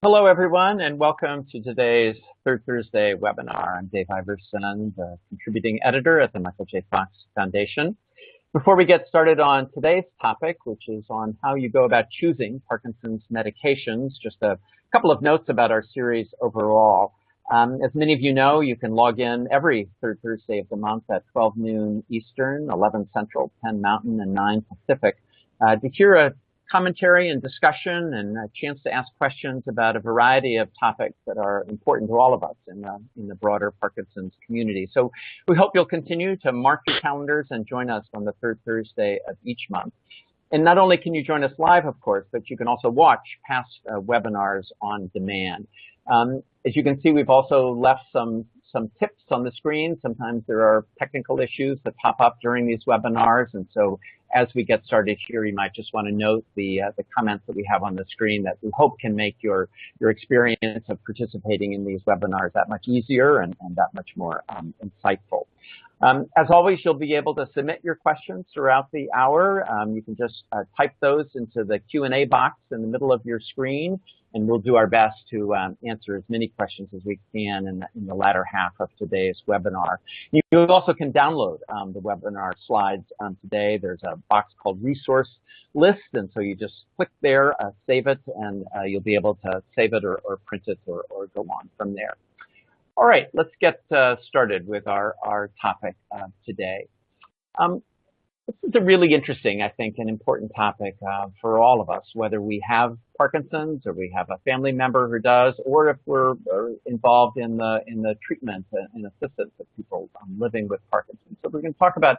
Hello, everyone, and welcome to today's Third Thursday webinar. I'm Dave Iverson, the contributing editor at the Michael J. Fox Foundation. Before we get started on today's topic, which is on how you go about choosing Parkinson's medications, just a couple of notes about our series overall. As many of you know, you can log in every third Thursday of the month at 12 noon Eastern, 11 Central, 10 Mountain, and 9 Pacific to hear a commentary and discussion and a chance to ask questions about a variety of topics that are important to all of us in the broader Parkinson's community. So we hope you'll continue to mark your calendars and join us on the third Thursday of each month. And not only can you join us live, of course, but you can also watch past webinars on demand. As you can see, we've also left some tips on the screen. Sometimes there are technical issues that pop up during these webinars, and so as we get started here, you might just want to note the comments that we have on the screen that we hope can make your experience of participating in these webinars that much easier and that much more insightful. As always, you'll be able to submit your questions throughout the hour. You can just type those into the Q&A box in the middle of your screen, and we'll do our best to answer as many questions as we can in the latter half of today's webinar. You also can download the webinar slides today. There's a box called Resource List, and so you just click there, save it, and you'll be able to save it or print it or go on from there. All right, let's get started with our topic today. This is a really interesting, I think, and important topic for all of us, whether we have Parkinson's or we have a family member who does, or if we're involved in the treatment and assistance of people living with Parkinson's. So we're going to talk about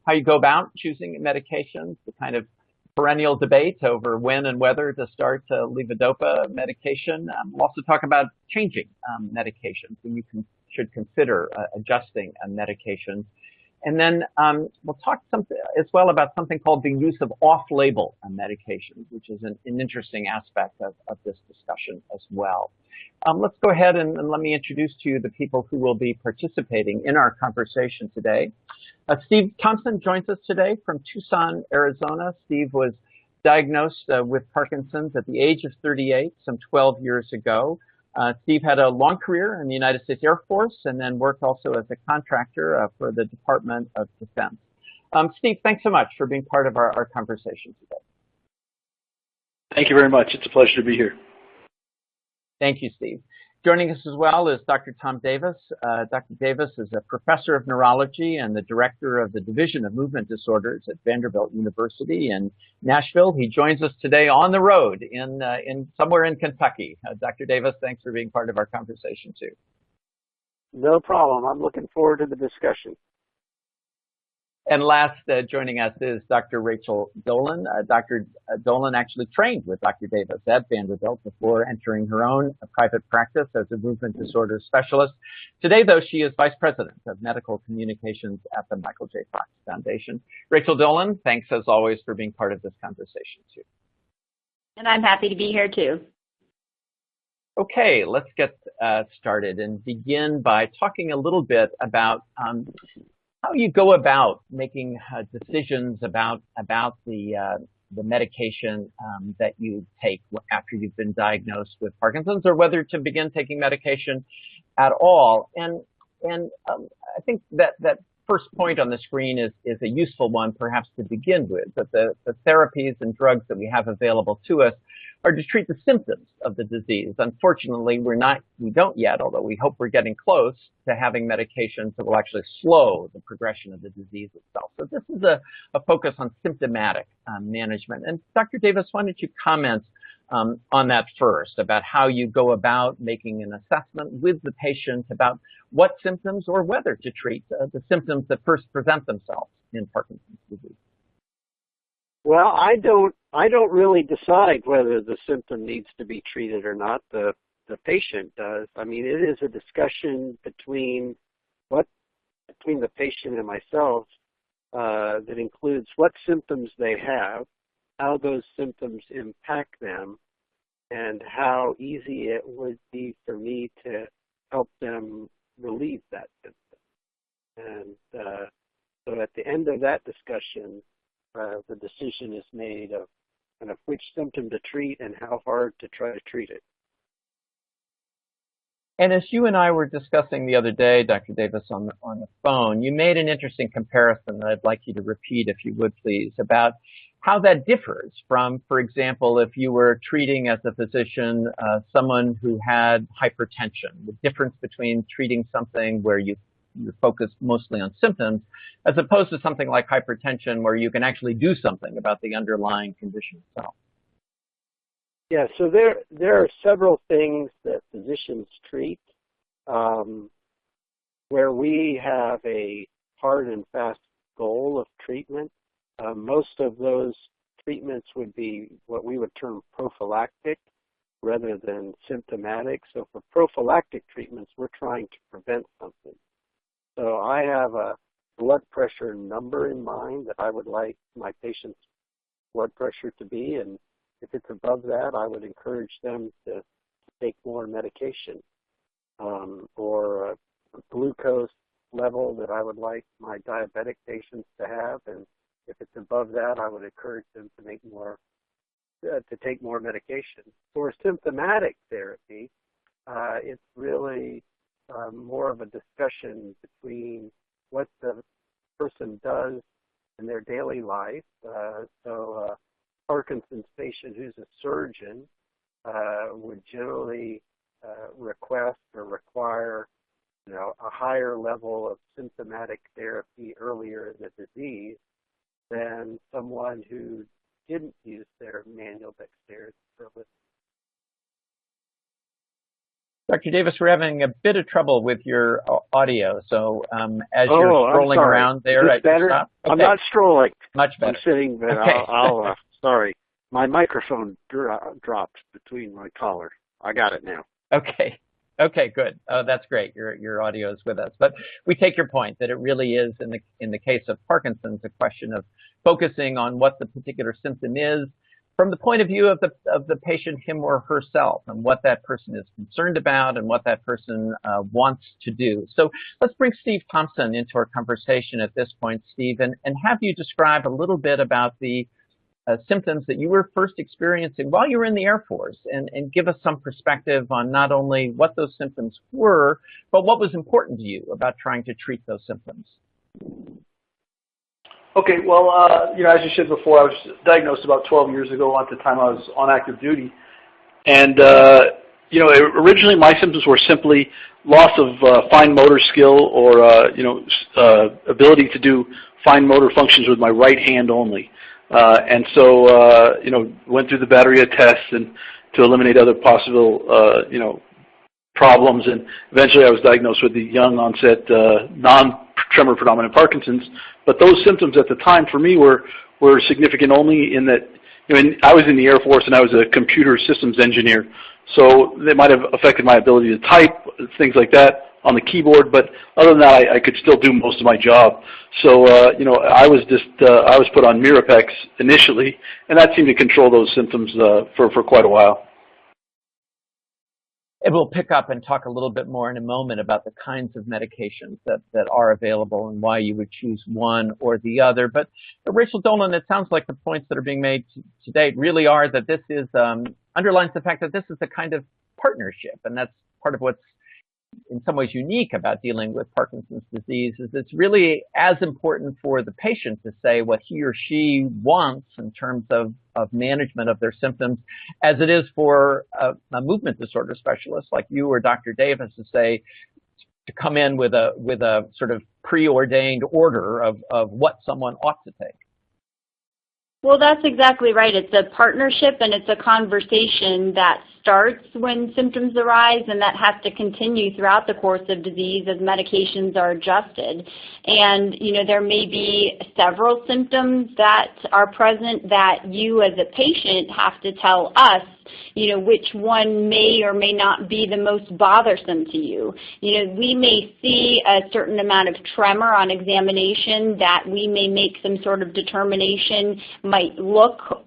how you go about choosing medications, the kind of perennial debate over when and whether to start levodopa medication. We'll also talk about changing medications, and you should consider adjusting medications. And then we'll talk as well about something called the use of off-label medications, which is an interesting aspect of this discussion as well. Let's go ahead and let me introduce to you the people who will be participating in our conversation today. Steve Thompson joins us today from Tucson, Arizona. Steve was diagnosed with Parkinson's at the age of 38, some 12 years ago. Steve had a long career in the United States Air Force and then worked also as a contractor for the Department of Defense. Steve, thanks so much for being part of our conversation today. Thank you very much. It's a pleasure to be here. Thank you, Steve. Joining us as well is Dr. Tom Davis. Dr. Davis is a professor of neurology and the director of the Division of Movement Disorders at Vanderbilt University in Nashville. He joins us today on the road in somewhere in Kentucky. Dr. Davis, thanks for being part of our conversation too. No problem. I'm looking forward to the discussion. And last, joining us is Dr. Rachel Dolan. Dr. Dolan actually trained with Dr. Davis at Vanderbilt before entering her own private practice as a movement disorders specialist. Today, though, she is Vice President of Medical Communications at the Michael J. Fox Foundation. Rachel Dolan, thanks as always for being part of this conversation too. And I'm happy to be here too. Okay, let's get started and begin by talking a little bit about how you go about making decisions about the medication that you take after you've been diagnosed with Parkinson's, or whether to begin taking medication at all. And I think that first point on the screen is a useful one, perhaps to begin with. That the therapies and drugs that we have available to us are to treat the symptoms of the disease. Unfortunately, we don't yet, although we hope we're getting close to having medications that will actually slow the progression of the disease itself. So this is a focus on symptomatic management. And Dr. Davis, why don't you comment on that first, about how you go about making an assessment with the patient about what symptoms or whether to treat the symptoms that first present themselves in Parkinson's disease. Well, I don't really decide whether the symptom needs to be treated or not. The patient does. I mean, it is a discussion between the patient and myself that includes what symptoms they have, how those symptoms impact them, and how easy it would be for me to help them relieve that symptom. And so at the end of that discussion, the decision is made of kind of which symptom to treat and how hard to try to treat it. And as you and I were discussing the other day, Dr. Davis, on the phone, you made an interesting comparison that I'd like you to repeat, if you would please, about how that differs from, for example, if you were treating as a physician someone who had hypertension, the difference between treating something where you're focused mostly on symptoms as opposed to something like hypertension where you can actually do something about the underlying condition itself. Yeah, so there are several things that physicians treat where we have a hard and fast goal of treatment. Most of those treatments would be what we would term prophylactic rather than symptomatic. So for prophylactic treatments, we're trying to prevent something. So I have a blood pressure number in mind that I would like my patient's blood pressure to be, and if it's above that, I would encourage them to take more medication, or a glucose level that I would like my diabetic patients to have, and if it's above that, I would encourage them to take more medication. For symptomatic therapy, it's really more of a discussion between what the person does in their daily life. Parkinson's patient who's a surgeon would generally request or require, a higher level of symptomatic therapy earlier in the disease than someone who didn't use their manual dexterity early. Dr. Davis, we're having a bit of trouble with your audio, so as you're scrolling around there, is this better? Stop. Okay. I'm not strolling. Much better. I'm sitting, but okay. Sorry. My microphone dropped between my collar. I got it now. Okay. Okay, good. Oh, that's great. Your audio is with us. But we take your point that it really is, in the case of Parkinson's, a question of focusing on what the particular symptom is from the point of view of the patient, him or herself, and what that person is concerned about and what that person wants to do. So let's bring Steve Thompson into our conversation at this point, Steve, and have you describe a little bit about the symptoms that you were first experiencing while you were in the Air Force, and give us some perspective on not only what those symptoms were, but what was important to you about trying to treat those symptoms. Okay, well, as you said before, I was diagnosed about 12 years ago. At the time, I was on active duty. And, originally my symptoms were simply loss of fine motor skill or, ability to do fine motor functions with my right hand only. And so, went through the battery of tests and to eliminate other possible, problems. And eventually I was diagnosed with the young onset non-tremor predominant Parkinson's. But those symptoms at the time for me were significant only in that, I was in the Air Force and I was a computer systems engineer. So they might have affected my ability to type, things like that on the keyboard, but other than that, I could still do most of my job. So, I was put on Mirapex initially, and that seemed to control those symptoms for quite a while. And we'll pick up and talk a little bit more in a moment about the kinds of medications that are available and why you would choose one or the other. But Rachel Dolan, it sounds like the points that are being made today really are that this is underlines the fact that this is a kind of partnership, and that's part of what's in some ways unique about dealing with Parkinson's disease is it's really as important for the patient to say what he or she wants in terms of management of their symptoms as it is for a movement disorder specialist like you or Dr. Davis to come in with a sort of preordained order of what someone ought to take. Well, that's exactly right. It's a partnership and it's a conversation that starts when symptoms arise and that has to continue throughout the course of disease as medications are adjusted. And, there may be several symptoms that are present that you as a patient have to tell us, which one may or may not be the most bothersome to you. We may see a certain amount of tremor on examination that we may make some sort of determination might look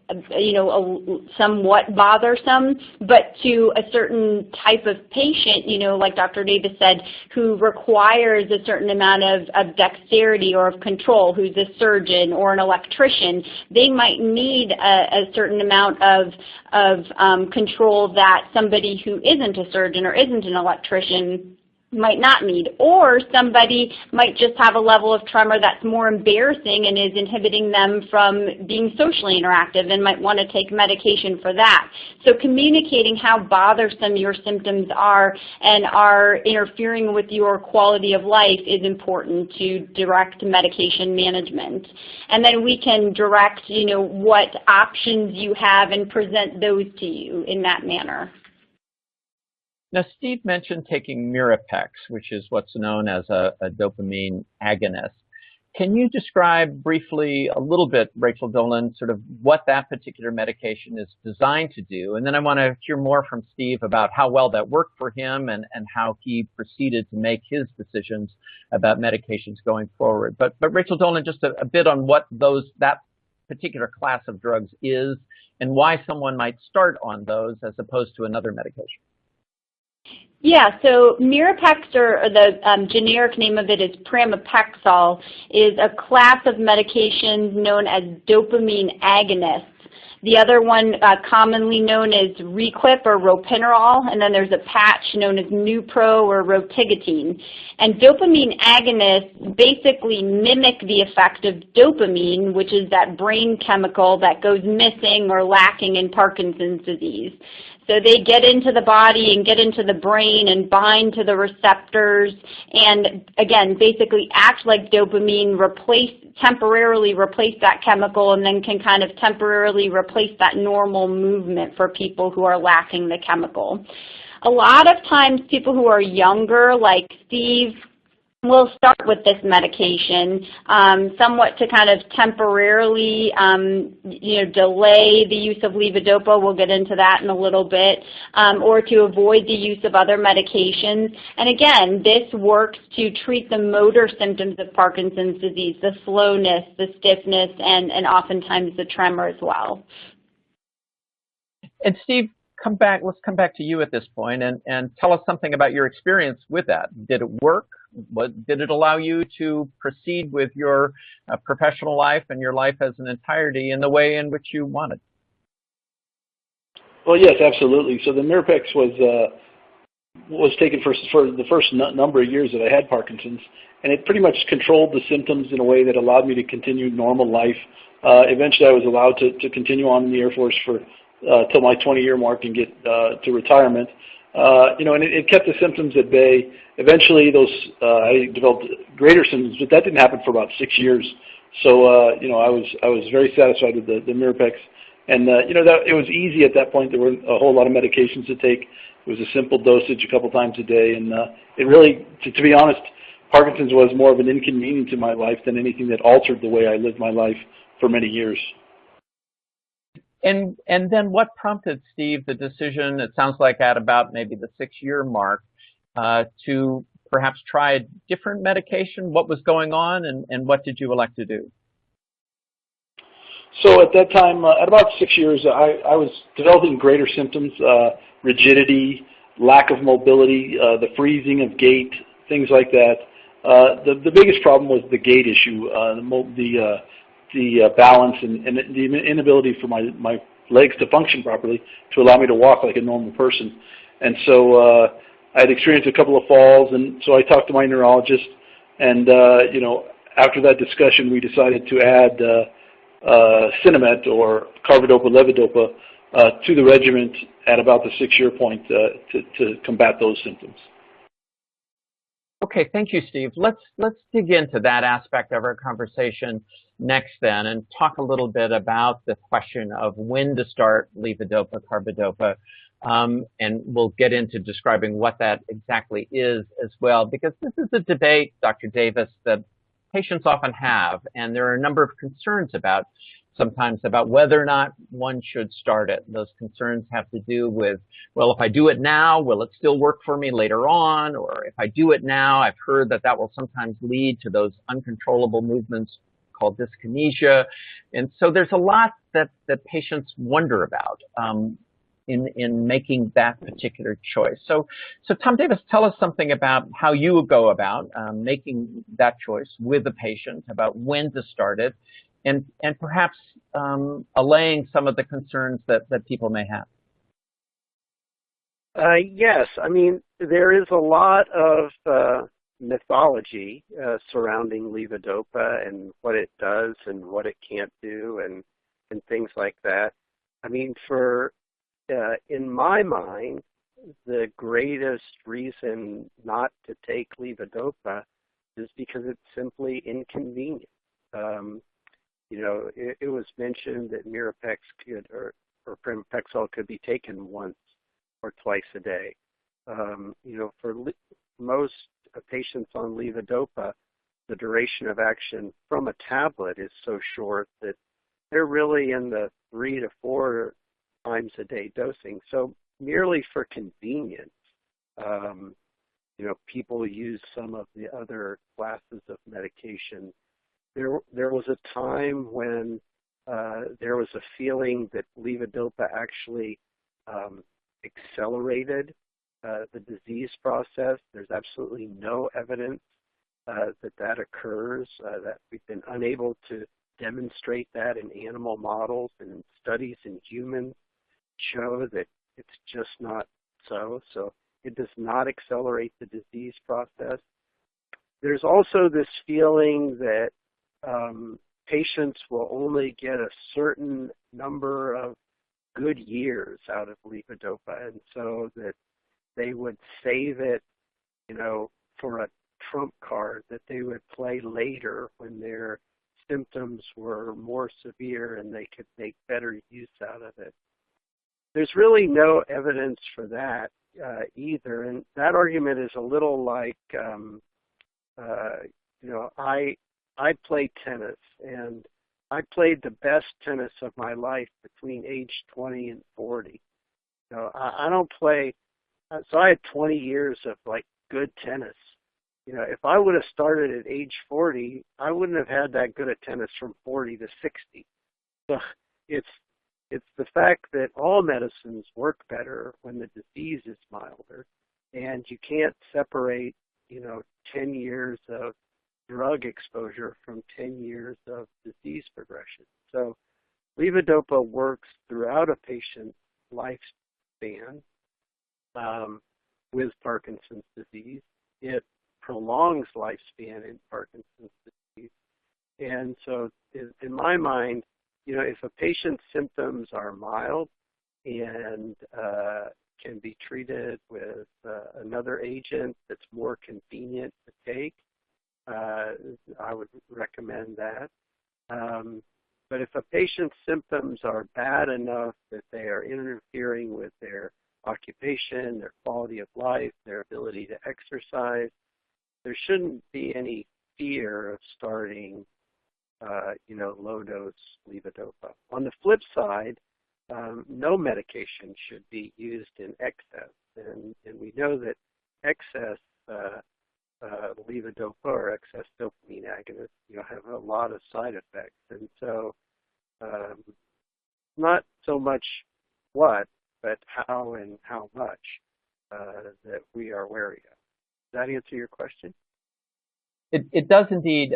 somewhat bothersome, but to a certain type of patient, like Dr. Davis said, who requires a certain amount of dexterity or of control, who's a surgeon or an electrician, they might need a certain amount of control that somebody who isn't a surgeon or isn't an electrician might not need. Or somebody might just have a level of tremor that's more embarrassing and is inhibiting them from being socially interactive and might want to take medication for that. So communicating how bothersome your symptoms are and are interfering with your quality of life is important to direct medication management. And then we can direct, what options you have and present those to you in that manner. Now, Steve mentioned taking Mirapex, which is what's known as a dopamine agonist. Can you describe briefly a little bit, Rachel Dolan, sort of what that particular medication is designed to do? And then I want to hear more from Steve about how well that worked for him and how he proceeded to make his decisions about medications going forward. But Rachel Dolan, just a bit on what that particular class of drugs is and why someone might start on those as opposed to another medication. Yeah, so Mirapex, or the generic name of it is pramipexole, is a class of medications known as dopamine agonists. The other one commonly known as Requip or ropinirole, and then there's a patch known as Nupro or rotigotine. And dopamine agonists basically mimic the effect of dopamine, which is that brain chemical that goes missing or lacking in Parkinson's disease. So they get into the body and get into the brain and bind to the receptors and, again, basically act like dopamine, temporarily replace that chemical, and then can kind of temporarily replace that normal movement for people who are lacking the chemical. A lot of times people who are younger, like Steve, will start with this medication somewhat to kind of temporarily delay the use of levodopa. We'll get into that in a little bit, or to avoid the use of other medications. And again, this works to treat the motor symptoms of Parkinson's disease, the slowness, the stiffness, and oftentimes the tremor as well. And Steve, let's come back to you at this point and tell us something about your experience with that. Did it work? Did it allow you to proceed with your professional life and your life as an entirety in the way in which you wanted? Well, yes, absolutely. So the Mirapex was taken for the first number of years that I had Parkinson's, and it pretty much controlled the symptoms in a way that allowed me to continue normal life. Eventually, I was allowed to continue on in the Air Force for till my 20-year mark and get to retirement. And it kept the symptoms at bay. Eventually, I developed greater symptoms, but that didn't happen for about 6 years. So, I was very satisfied with the Mirapex, and that it was easy at that point. There weren't a whole lot of medications to take. It was a simple dosage a couple times a day, and it really, to be honest, Parkinson's was more of an inconvenience in my life than anything that altered the way I lived my life for many years. And then what prompted, Steve, the decision, it sounds like at about maybe the 6-year mark, to perhaps try a different medication? What was going on, and what did you elect to do? So at that time, at about 6 years, I was developing greater symptoms, rigidity, lack of mobility, the freezing of gait, things like that. The biggest problem was the gait issue, the balance and the inability for my legs to function properly to allow me to walk like a normal person. And so I had experienced a couple of falls, and so I talked to my neurologist, and after that discussion, we decided to add Sinemet or carbidopa-levodopa to the regimen at about the 6-year point to combat those symptoms. Okay, thank you, Steve. Let's dig into that aspect of our conversation next then and talk a little bit about the question of when to start levodopa, carbidopa, and we'll get into describing what that exactly is as well, because this is a debate, Dr. Davis, that patients often have, and there are a number of concerns sometimes about whether or not one should start it. Those concerns have to do with, well, if I do it now, will it still work for me later on? Or if I do it now, I've heard that will sometimes lead to those uncontrollable movements called dyskinesia. And so there's a lot that patients wonder about in making that particular choice. So Tom Davis, tell us something about how you would go about making that choice with the patient, about when to start it, and perhaps allaying some of the concerns that people may have. Yes, I mean, there is a lot of mythology surrounding levodopa and what it does and what it can't do and things like that. I mean, in my mind, the greatest reason not to take levodopa is because it's simply inconvenient. It was mentioned that Mirapex or pramipexole could be taken once or twice a day. For most patients on levodopa, the duration of action from a tablet is so short that they're really in the 3 to 4 times a day dosing. So merely for convenience, people use some of the other classes of medication. There was a time when there was a feeling that levodopa actually accelerated the disease process. There's absolutely no evidence that occurs, that we've been unable to demonstrate that in animal models, and studies in humans show that it's just not so. So it does not accelerate the disease process. There's also this feeling that patients will only get a certain number of good years out of levodopa, and so that they would save it, for a trump card that they would play later when their symptoms were more severe and they could make better use out of it. There's really no evidence for that either, and that argument is a little like, I play tennis, and I played the best tennis of my life between age 20 and 40. I don't play, so I had 20 years of good tennis. If I would have started at age 40, I wouldn't have had that good at tennis from 40 to 60. So it's the fact that all medicines work better when the disease is milder, and you can't separate, 10 years of drug exposure from 10 years of disease progression. So levodopa works throughout a patient's lifespan with Parkinson's disease. It prolongs lifespan in Parkinson's disease. And so in my mind, if a patient's symptoms are mild and can be treated with another agent that's more convenient to take, I would recommend that. But if a patient's symptoms are bad enough that they are interfering with their occupation, their quality of life, their ability to exercise, there shouldn't be any fear of starting, low-dose levodopa. On the flip side, no medication should be used in excess, and we know that excess levodopa or excess dopamine agonists, have a lot of side effects, and so not so much what, but how and how much that we are wary of. Does that answer your question? It does indeed.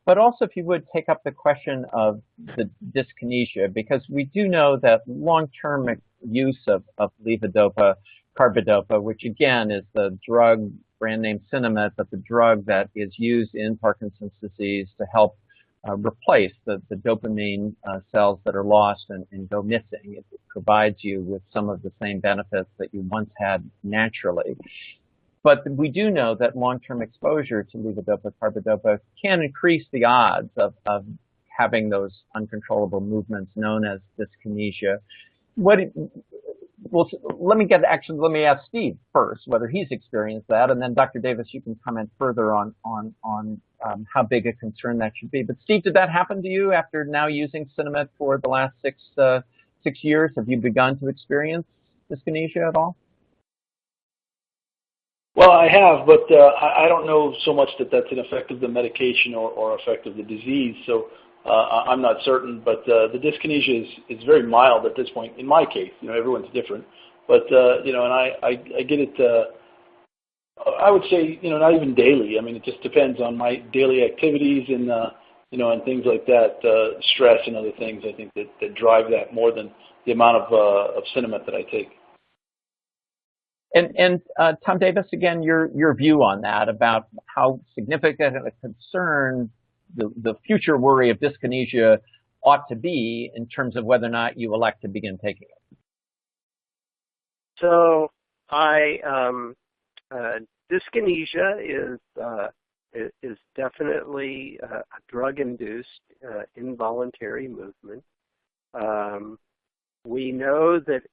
But also, if you would take up the question of the dyskinesia, because we do know that long-term use of levodopa, carbidopa, which again is the drug brand name Sinemet, but the drug that is used in Parkinson's disease to help replace the dopamine cells that are lost and go missing. It provides you with some of the same benefits that you once had naturally. But we do know that long-term exposure to levodopa, carbidopa can increase the odds of having those uncontrollable movements known as dyskinesia. Let me ask Steve first whether he's experienced that, and then Dr. Davis, you can comment further on how big a concern that should be. But Steve, did that happen to you after now using Sinemet for the last six years? Have you begun to experience dyskinesia at all? Well, I have, but I don't know so much that that's an effect of the medication or effect of the disease. So I'm not certain. But the dyskinesia is very mild at this point. In my case, everyone's different. But and I get it. I would say not even daily. I mean, it just depends on my daily activities and and things like that. Stress and other things I think that drive that more than the amount of Cinemet that I take. And Tom Davis, again, your view on that, about how significant a concern the future worry of dyskinesia ought to be in terms of whether or not you elect to begin taking it. So dyskinesia is definitely a drug-induced involuntary movement. We know that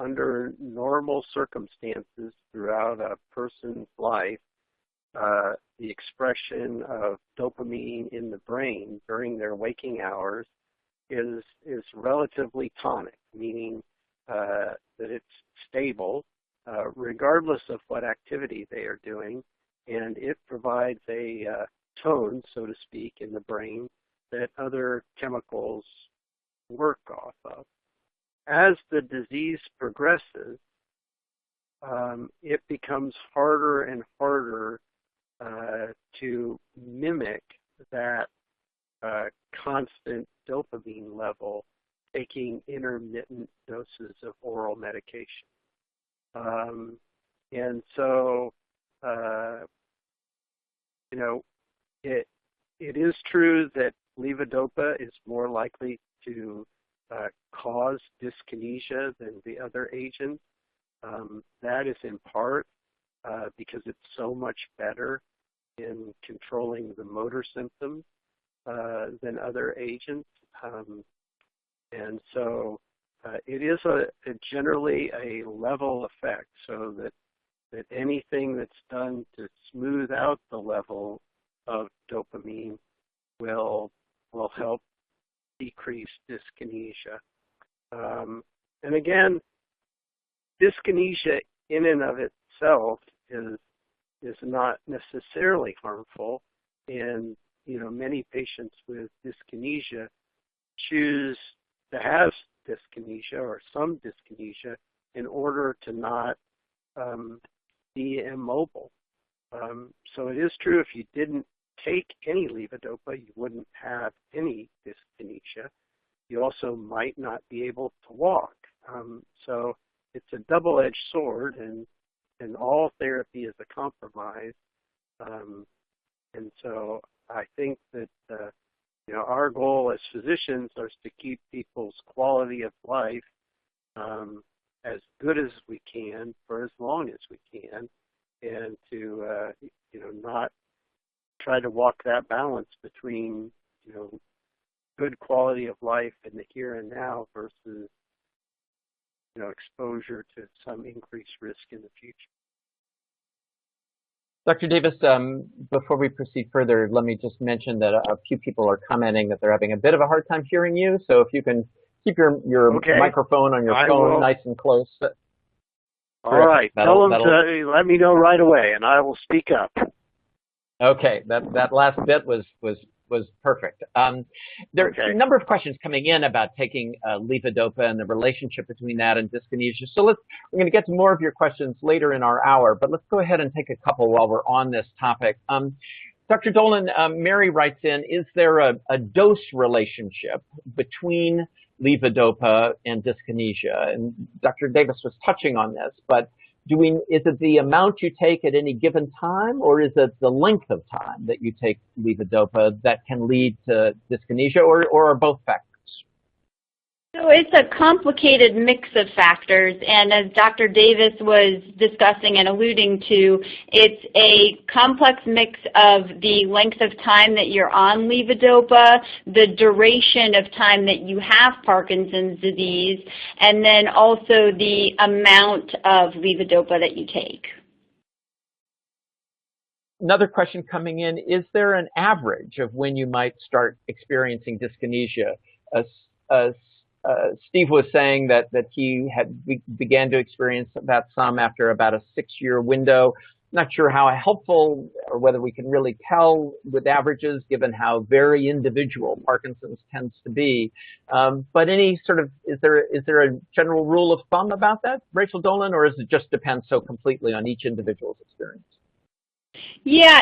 under normal circumstances throughout a person's life, the expression of dopamine in the brain during their waking hours is relatively tonic, meaning that it's stable regardless of what activity they are doing, and it provides a tone, so to speak, in the brain that other chemicals work off of. As the disease progresses, it becomes harder and harder to mimic that constant dopamine level taking intermittent doses of oral medication. And so, it is true that levodopa is more likely to cause dyskinesia than the other agents. That is in part because it's so much better in controlling the motor symptoms than other agents. And so it is generally a level effect, so that anything that's done to smooth out the level of dopamine will help decrease dyskinesia. And again, dyskinesia in and of itself is not necessarily harmful, and many patients with dyskinesia choose to have dyskinesia or some dyskinesia in order to not be immobile. So it is true, if you didn't take any levodopa, you wouldn't have any dyskinesia. You also might not be able to walk. So it's a double-edged sword, and all therapy is a compromise. And so I think that our goal as physicians is to keep people's quality of life as good as we can for as long as we can, and to not try to walk that balance between good quality of life in the here and now versus exposure to some increased risk in the future. Dr. Davis, before we proceed further, let me just mention that a few people are commenting that they're having a bit of a hard time hearing you. So if you can keep your microphone on your phone nice and close. All right. Tell them to let me know right away, and I will speak up. Okay. That last bit was perfect. There are a number of questions coming in about taking levodopa and the relationship between that and dyskinesia. So we're going to get to more of your questions later in our hour, but let's go ahead and take a couple while we're on this topic. Dr. Dolan, Mary writes in, is there a dose relationship between levodopa and dyskinesia? And Dr. Davis was touching on this, but is it the amount you take at any given time, or is it the length of time that you take levodopa that can lead to dyskinesia, or are both factors? So it's a complicated mix of factors, and as Dr. Davis was discussing and alluding to, it's a complex mix of the length of time that you're on levodopa, the duration of time that you have Parkinson's disease, and then also the amount of levodopa that you take. Another question coming in, is there an average of when you might start experiencing dyskinesia? Steve was saying that he began to experience that some after about a 6-year window. Not sure how helpful or whether we can really tell with averages given how very individual Parkinson's tends to be. But any sort of, is there a general rule of thumb about that, Rachel Dolan, or does it just depend so completely on each individual's experience? Yeah,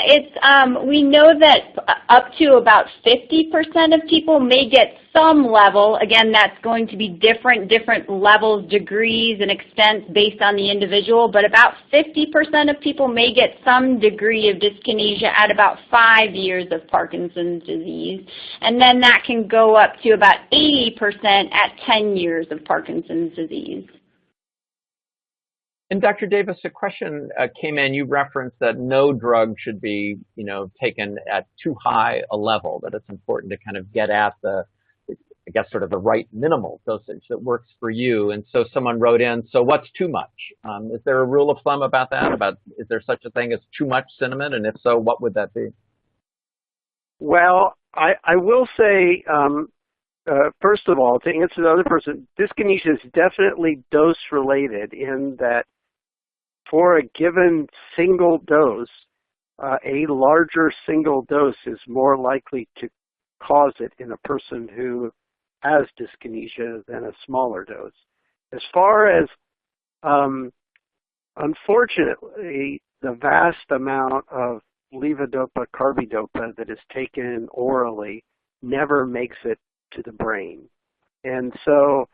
we know that up to about 50% of people may get some level. Again, that's going to be different levels, degrees, and extents based on the individual, but about 50% of people may get some degree of dyskinesia at about 5 years of Parkinson's disease, and then that can go up to about 80% at 10 years of Parkinson's disease. And Dr. Davis, a question came in. You referenced that no drug should be, taken at too high a level, that it's important to kind of get at the, I guess, sort of the right minimal dosage that works for you. And so someone wrote in, so what's too much? Is there a rule of thumb about that? Is there such a thing as too much cinnamon? And if so, what would that be? Well, I will say, first of all, to answer the other person, dyskinesia is definitely dose-related in that for a given single dose, a larger single dose is more likely to cause it in a person who has dyskinesia than a smaller dose. As far as, unfortunately, the vast amount of levodopa, carbidopa that is taken orally never makes it to the brain. And so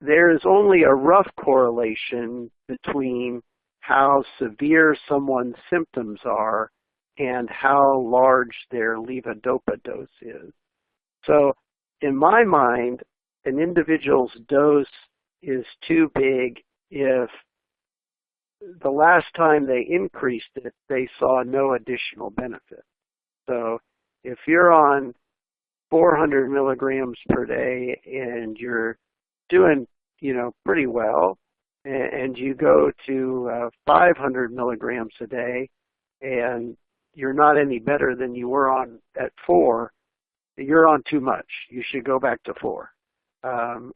there is only a rough correlation between how severe someone's symptoms are and how large their levodopa dose is. So in my mind, an individual's dose is too big if the last time they increased it, they saw no additional benefit. So if you're on 400 milligrams per day and you're doing, pretty well, and you go to 500 milligrams a day and you're not any better than you were on at 4, you're on too much. You should go back to 4.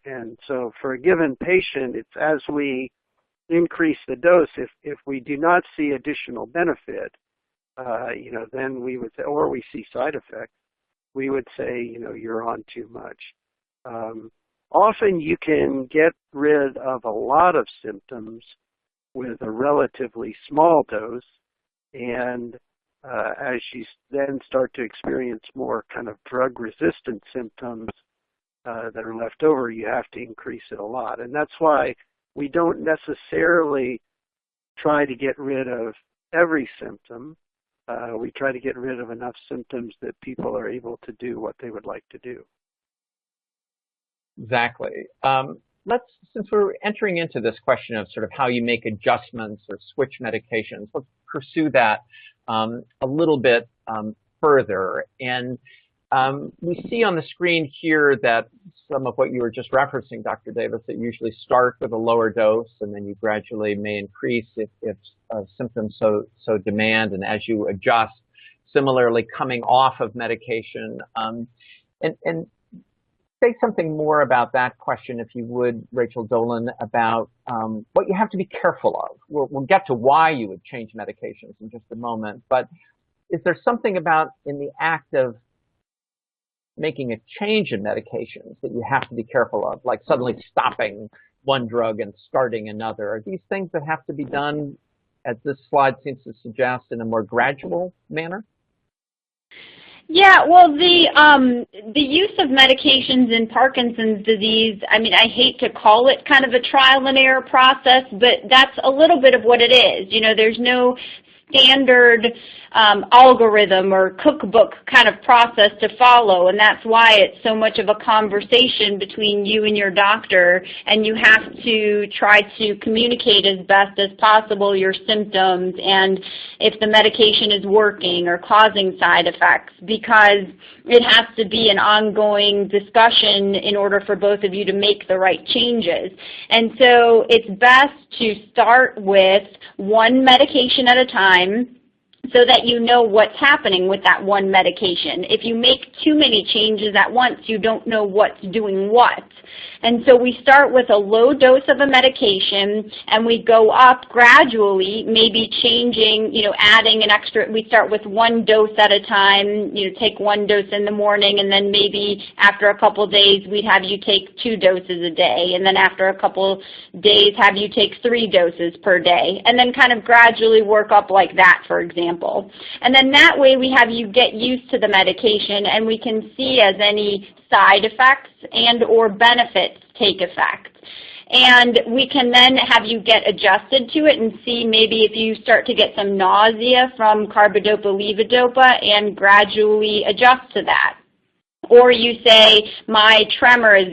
And so for a given patient, it's as we increase the dose, if we do not see additional benefit, then we would say, or we see side effects, we would say, you're on too much. Often you can get rid of a lot of symptoms with a relatively small dose, and as you then start to experience more kind of drug-resistant symptoms that are left over, you have to increase it a lot. And that's why we don't necessarily try to get rid of every symptom. We try to get rid of enough symptoms that people are able to do what they would like to do. Exactly. Since we're entering into this question of sort of how you make adjustments or switch medications, let's pursue that a little bit further. And we see on the screen here that some of what you were just referencing, Dr. Davis, that you usually start with a lower dose and then you gradually may increase if symptoms so demand, and as you adjust, similarly coming off of medication. And say something more about that question, if you would, Rachel Dolan, about what you have to be careful of. We'll get to why you would change medications in just a moment, but is there something about in the act of making a change in medications that you have to be careful of, like suddenly stopping one drug and starting another? Are these things that have to be done, as this slide seems to suggest, in a more gradual manner? Yeah, well, the use of medications in Parkinson's disease, I mean, I hate to call it kind of a trial and error process, but that's a little bit of what it is. There's no standard algorithm or cookbook kind of process to follow, and that's why it's so much of a conversation between you and your doctor, and you have to try to communicate as best as possible your symptoms and if the medication is working or causing side effects, because it has to be an ongoing discussion in order for both of you to make the right changes. And so it's best to start with one medication at a time, so that you know what's happening with that one medication. If you make too many changes at once, you don't know what's doing what. And so we start with a low dose of a medication, and we go up gradually, maybe changing, adding an extra. We start with one dose at a time, take one dose in the morning, and then maybe after a couple days, we'd have you take 2 doses a day, and then after a couple days, have you take 3 doses per day, and then kind of gradually work up like that, for example. And then that way we have you get used to the medication, and we can see as any side effects and or benefits take effect. And we can then have you get adjusted to it and see maybe if you start to get some nausea from carbidopa, levodopa, and gradually adjust to that. Or you say, my tremor is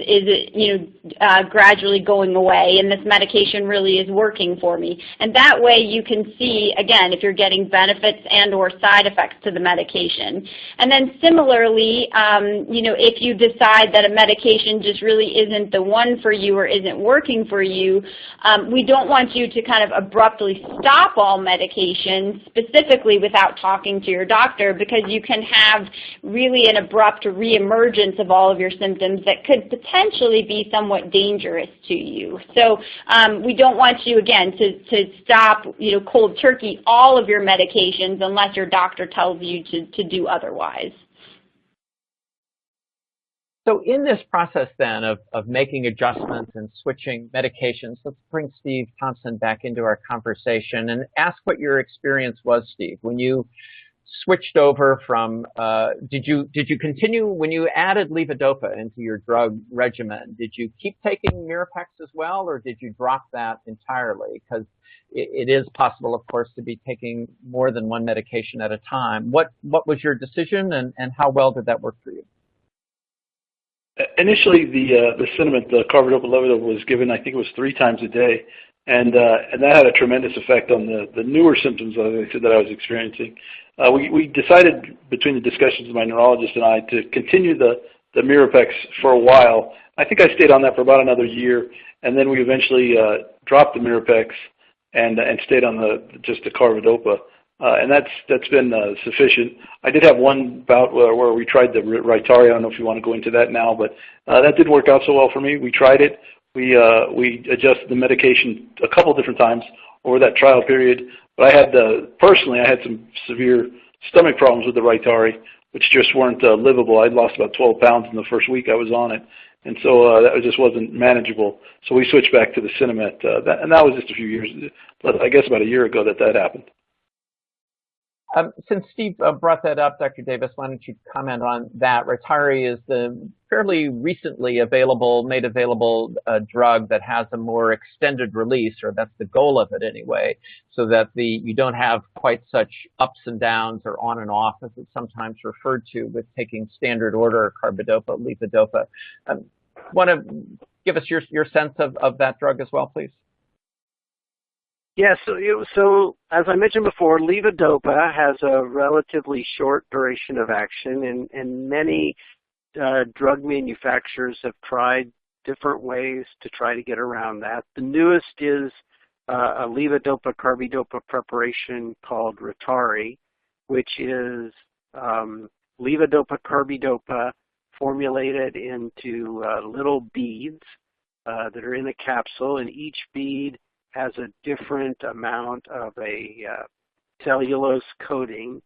gradually going away, and this medication really is working for me. And that way you can see, again, if you're getting benefits and or side effects to the medication. And then similarly, if you decide that a medication just really isn't the one for you or isn't working for you, we don't want you to kind of abruptly stop all medications, specifically without talking to your doctor, because you can have really an abrupt reemergence of all of your symptoms that could potentially be somewhat dangerous to you. So we don't want you, again, to stop, cold turkey all of your medications unless your doctor tells you to do otherwise. So in this process then of making adjustments and switching medications, let's bring Steve Thompson back into our conversation and ask what your experience was, Steve, when you switched over from, did you continue, when you added levodopa into your drug regimen, did you keep taking Mirapex as well, or did you drop that entirely? Because it is possible, of course, to be taking more than one medication at a time. What was your decision, and how well did that work for you? Initially, the cinnamon, the carbidopa levodopa, was given, I think it was 3 times a day, and that had a tremendous effect on the newer symptoms, as I said, that I was experiencing. We decided between the discussions with my neurologist and I to continue the Mirapex for a while. I think I stayed on that for about another year, and then we eventually dropped the Mirapex and stayed on just the carbidopa. And that's been sufficient. I did have one bout where we tried the Rytari. I don't know if you want to go into that now, but that didn't work out so well for me. We tried it. We adjusted the medication a couple different times over that trial period. But personally, I had some severe stomach problems with the Rytari, which just weren't livable. I'd lost about 12 pounds in the first week I was on it. And so that just wasn't manageable. So we switched back to the Cinemet. And that was just a few years, I guess about a year ago that happened. Since Steve brought that up, Dr. Davis, why don't you comment on that? Rytari is the fairly recently made available drug that has a more extended release, or that's the goal of it anyway, so that you don't have quite such ups and downs or on and off as it's sometimes referred to with taking standard order carbidopa, levodopa. Want to give us your sense of that drug as well, please? Yeah, so as I mentioned before, levodopa has a relatively short duration of action, and many drug manufacturers have tried different ways to try to get around that. The newest is a levodopa carbidopa preparation called Rytari, which is levodopa carbidopa formulated into little beads that are in a capsule, and each bead has a different amount of a cellulose coating.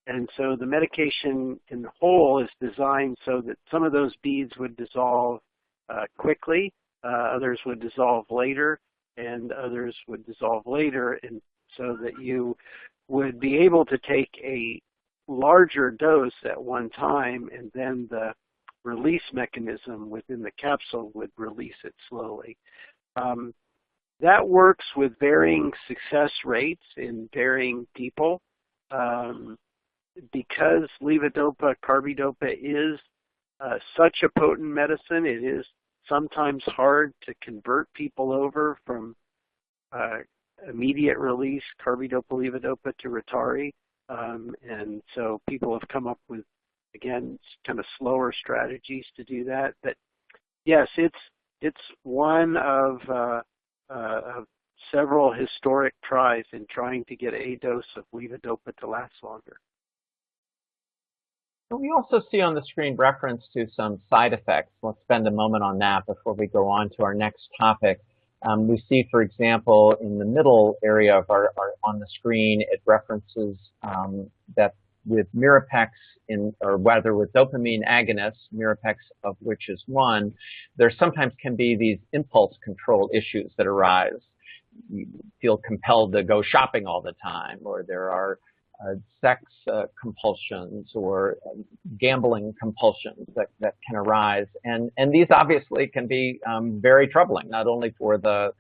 And so the medication in the whole is designed so that some of those beads would dissolve quickly, others would dissolve later, and others would dissolve later, and so that you would be able to take a larger dose at one time, and then the release mechanism within the capsule would release it slowly. That works with varying success rates in varying people. Because levodopa carbidopa is such a potent medicine, it is sometimes hard to convert people over from immediate release carbidopa levodopa to Rytari. And so people have come up with, again, kind of slower strategies to do that. But yes, it's one of several historic tries in trying to get a dose of levodopa to last longer. And we also see on the screen reference to some side effects. Let's spend a moment on that before we go on to our next topic. We see, for example, in the middle area of on the screen, it references that with Mirapex, or rather with dopamine agonists, Mirapex of which is one, there sometimes can be these impulse control issues that arise. You feel compelled to go shopping all the time, or there are sex compulsions or gambling compulsions that can arise. And these obviously can be very troubling, not only for the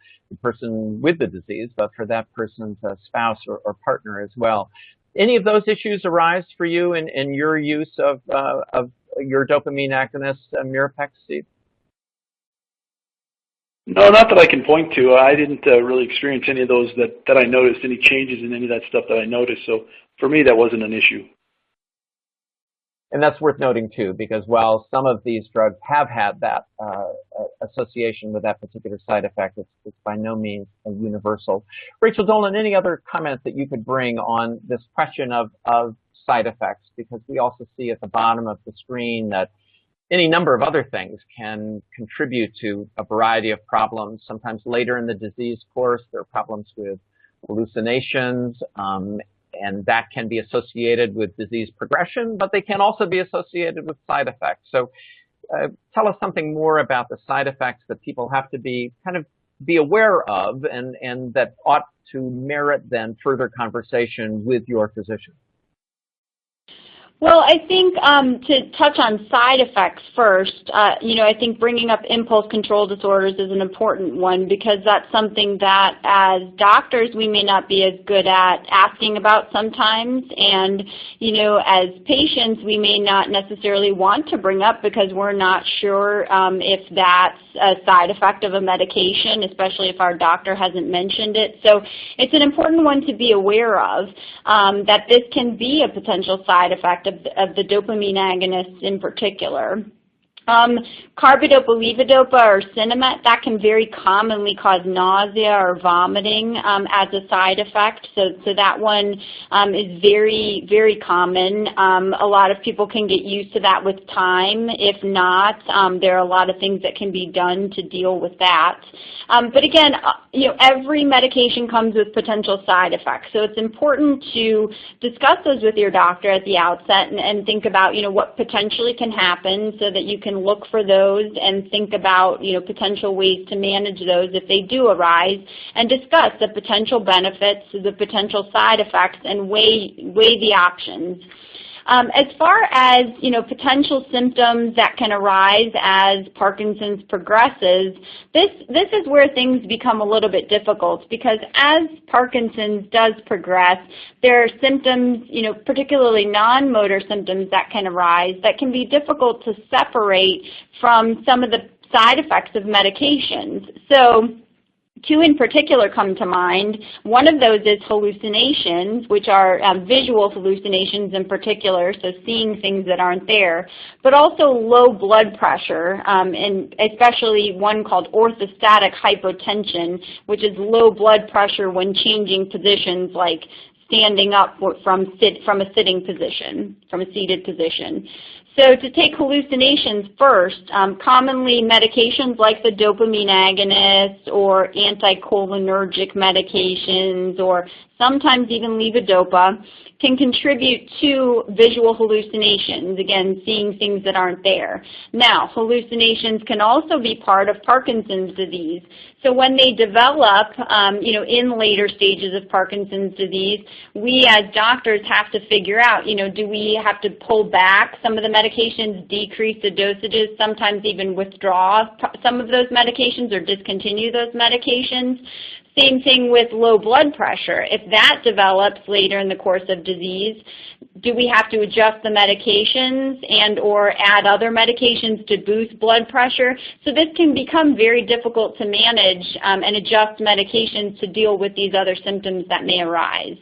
person with the disease, but for that person's spouse or partner as well. Any of those issues arise for you in your use of your dopamine agonist, Mirapex, Steve? No, not that I can point to. I didn't really experience any of those that I noticed, any changes in any of that stuff that I noticed. So for me, that wasn't an issue. And that's worth noting, too, because while some of these drugs have had that association with that particular side effect, it's by no means universal. Rachel Dolan, any other comments that you could bring on this question of side effects? Because we also see at the bottom of the screen that any number of other things can contribute to a variety of problems. Sometimes later in the disease course, there are problems with hallucinations, and that can be associated with disease progression, but they can also be associated with side effects. So tell us something more about the side effects that people have to be aware of and that ought to merit then further conversation with your physician. Well, I think to touch on side effects first, I think bringing up impulse control disorders is an important one because that's something that as doctors we may not be as good at asking about sometimes, and as patients we may not necessarily want to bring up because we're not sure if that's a side effect of a medication, especially if our doctor hasn't mentioned it. So it's an important one to be aware of, that this can be a potential side effect of the dopamine agonists in particular. Carbidopa, levodopa, or Sinemet, that can very commonly cause nausea or vomiting as a side effect. So that one is very, very common. A lot of people can get used to that with time. If not, there are a lot of things that can be done to deal with that. But again, every medication comes with potential side effects. So it's important to discuss those with your doctor at the outset and think about, what potentially can happen so that you can look for those and think about, potential ways to manage those if they do arise, and discuss the potential benefits, the potential side effects, and weigh the options. As far as, potential symptoms that can arise as Parkinson's progresses, this is where things become a little bit difficult because as Parkinson's does progress, there are symptoms, particularly non-motor symptoms that can arise that can be difficult to separate from some of the side effects of medications. So two in particular come to mind. One of those is hallucinations, which are visual hallucinations in particular, so seeing things that aren't there, but also low blood pressure, and especially one called orthostatic hypotension, which is low blood pressure when changing positions like standing up from a sitting position, from a seated position. So to take hallucinations first, commonly medications like the dopamine agonists or anticholinergic medications or sometimes even levodopa can contribute to visual hallucinations, again, seeing things that aren't there. Now, hallucinations can also be part of Parkinson's disease. So when they develop, in later stages of Parkinson's disease, we as doctors have to figure out, do we have to pull back some of the medications, decrease the dosages, sometimes even withdraw some of those medications or discontinue those medications. Same thing with low blood pressure. If that develops later in the course of disease, do we have to adjust the medications and or add other medications to boost blood pressure? So this can become very difficult to manage and adjust medications to deal with these other symptoms that may arise.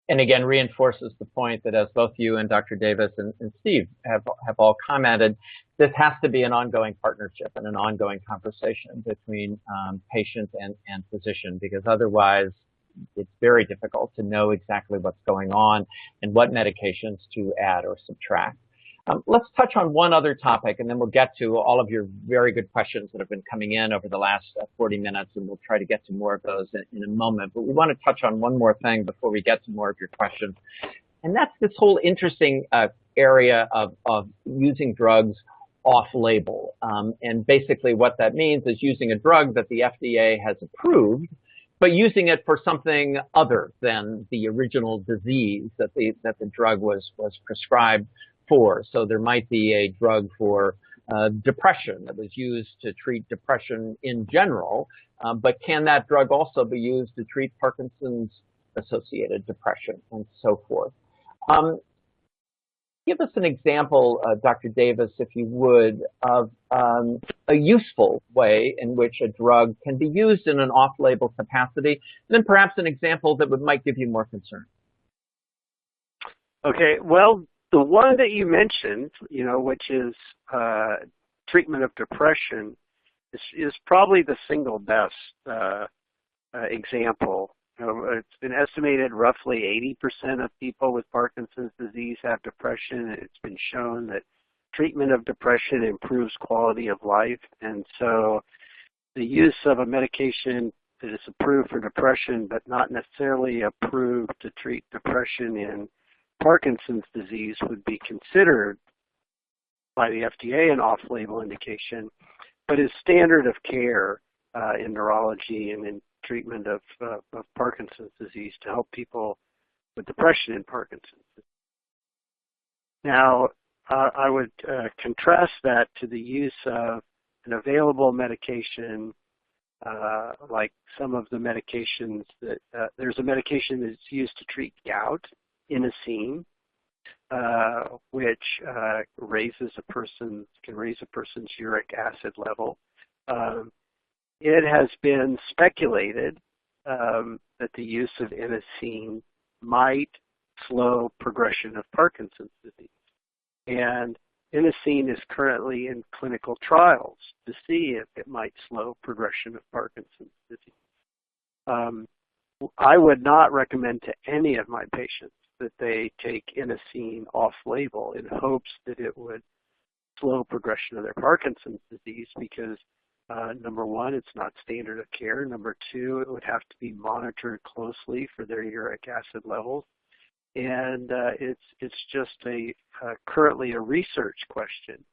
And again, reinforces the point that as both you and Dr. Davis and Steve have all commented, this has to be an ongoing partnership and an ongoing conversation between patient and physician, because otherwise it's very difficult to know exactly what's going on and what medications to add or subtract. Let's touch on one other topic, and then we'll get to all of your very good questions that have been coming in over the last 40 minutes, and we'll try to get to more of those in a moment. But we want to touch on one more thing before we get to more of your questions, and that's this whole interesting area of using drugs off-label. And basically what that means is using a drug that the FDA has approved, but using it for something other than the original disease that the drug was prescribed for. So there might be a drug for depression that was used to treat depression in general, but can that drug also be used to treat Parkinson's-associated depression and so forth? Give us an example, Dr. Davis, if you would, of a useful way in which a drug can be used in an off-label capacity, and then perhaps an example that might give you more concern. Okay, well, the one that you mentioned, which is treatment of depression, is probably the single best example. It's been estimated roughly 80% of people with Parkinson's disease have depression. It's been shown that treatment of depression improves quality of life. And so the use of a medication that is approved for depression but not necessarily approved to treat depression in Parkinson's disease would be considered by the FDA an off-label indication, but is standard of care in neurology and in treatment of Parkinson's disease to help people with depression in Parkinson's. Now, I would contrast that to the use of an available medication like some of the medications that, there's a medication that's used to treat gout, Inosine, which can raise a person's uric acid level. It has been speculated that the use of Inosine might slow progression of Parkinson's disease. And Inosine is currently in clinical trials to see if it might slow progression of Parkinson's disease. I would not recommend to any of my patients that they take Inosine off-label in hopes that it would slow progression of their Parkinson's disease because number one, it's not standard of care. Number two, it would have to be monitored closely for their uric acid levels. And it's just currently a research question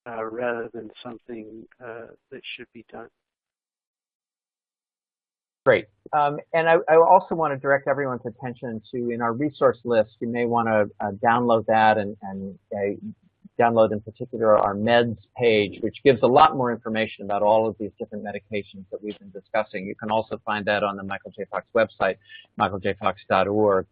rather than something that should be done. Great. And I also want to direct everyone's attention to, in our resource list, you may want to download that and download in particular our meds page, which gives a lot more information about all of these different medications that we've been discussing. You can also find that on the Michael J. Fox website, michaeljfox.org,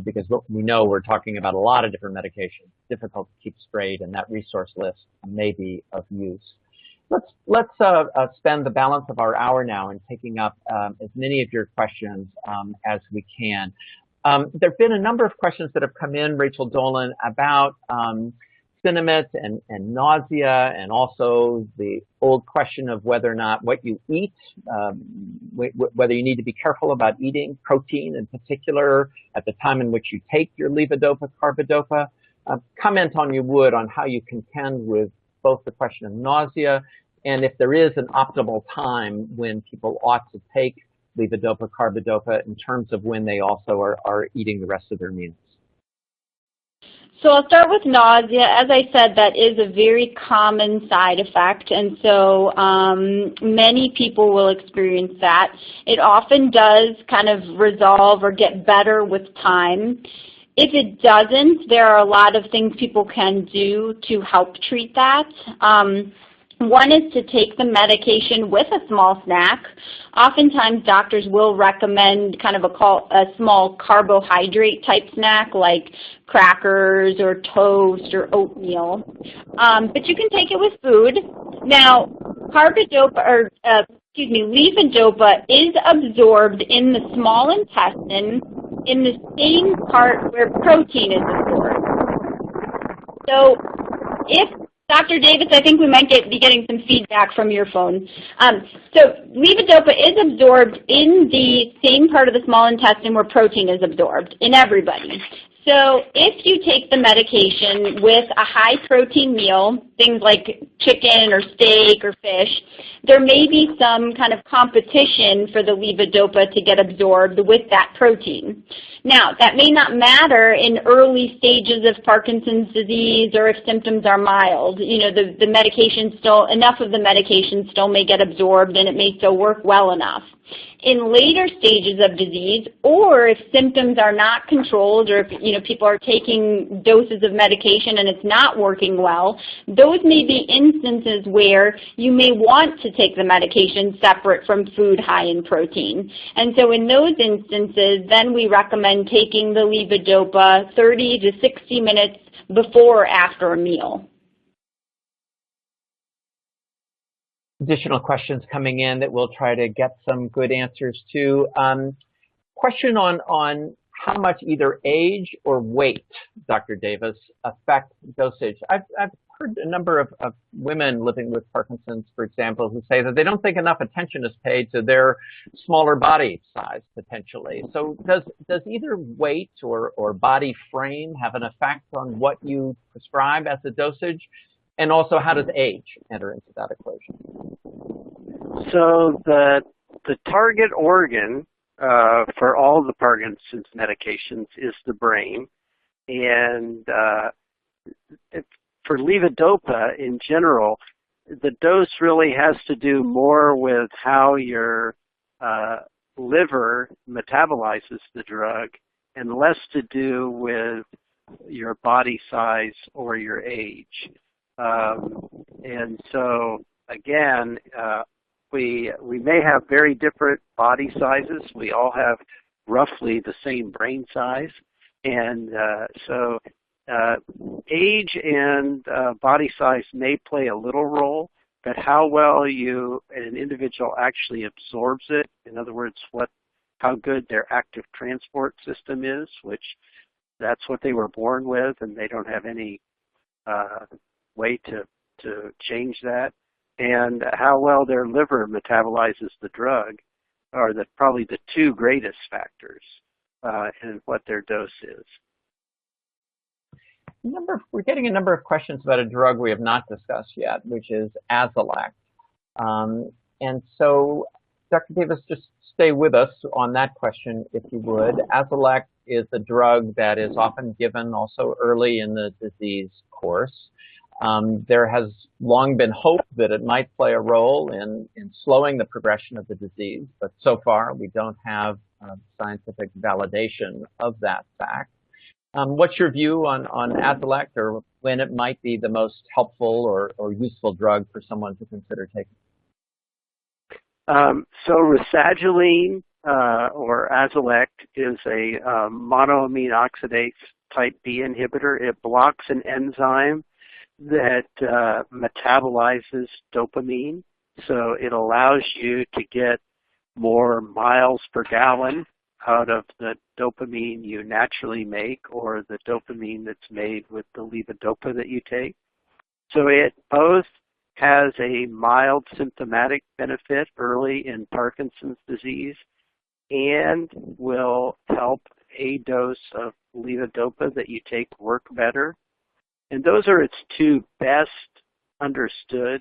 because we know we're talking about a lot of different medications, difficult to keep straight, and that resource list may be of use. Let's spend the balance of our hour now in taking up as many of your questions as we can. There have been a number of questions that have come in, Rachel Dolan, about Cinemet and nausea, and also the old question of whether or not what you eat, whether you need to be careful about eating protein in particular at the time in which you take your levodopa, carbidopa. Comment on, you would, on how you contend with both the question of nausea and if there is an optimal time when people ought to take levodopa, carbidopa in terms of when they also are eating the rest of their meals. So I'll start with nausea. As I said, that is a very common side effect, and so many people will experience that. It often does kind of resolve or get better with time. If it doesn't, there are a lot of things people can do to help treat that. One is to take the medication with a small snack. Oftentimes doctors will recommend kind of a small carbohydrate type snack like crackers or toast or oatmeal. But you can take it with food. Now, levodopa is absorbed in the small intestine in the same part where protein is absorbed. So if Dr. Davis, I think we might be getting some feedback from your phone. So levodopa is absorbed in the same part of the small intestine where protein is absorbed in everybody. So if you take the medication with a high protein meal, things like chicken or steak or fish, there may be some kind of competition for the levodopa to get absorbed with that protein. Now, that may not matter in early stages of Parkinson's disease or if symptoms are mild. You know, the medication still, enough of the medication still may get absorbed and it may still work well enough. In later stages of disease, or if symptoms are not controlled, or if people are taking doses of medication and it's not working well, those may be instances where you may want to take the medication separate from food high in protein. And so in those instances, then we recommend taking the levodopa 30 to 60 minutes before or after a meal. Additional questions coming in that we'll try to get some good answers to. Question on how much either age or weight, Dr. Davis, affect dosage. I've heard a number of women living with Parkinson's, for example, who say that they don't think enough attention is paid to their smaller body size, potentially. So does either weight or body frame have an effect on what you prescribe as a dosage? And also, how does age enter into that equation? So the target organ for all the Parkinson's medications is the brain. And for levodopa in general, the dose really has to do more with how your liver metabolizes the drug and less to do with your body size or your age. And so, again, we may have very different body sizes. We all have roughly the same brain size. And so age and body size may play a little role, but how well an individual actually absorbs it, in other words, how good their active transport system is, which that's what they were born with, and they don't have any way to change that, and how well their liver metabolizes the drug are probably the two greatest factors in what their dose is. We're getting a number of questions about a drug we have not discussed yet, which is Azilect. And so, Dr. Davis, just stay with us on that question, if you would. Azilect is a drug that is often given also early in the disease course. There has long been hope that it might play a role in slowing the progression of the disease, but so far we don't have scientific validation of that fact. What's your view on Azilect, or when it might be the most helpful or useful drug for someone to consider taking? So rasagiline or Azilect is a monoamine oxidase type B inhibitor. It blocks an enzyme that metabolizes dopamine, so it allows you to get more miles per gallon out of the dopamine you naturally make or the dopamine that's made with the levodopa that you take. So it both has a mild symptomatic benefit early in Parkinson's disease and will help a dose of levodopa that you take work better. And those are its two best understood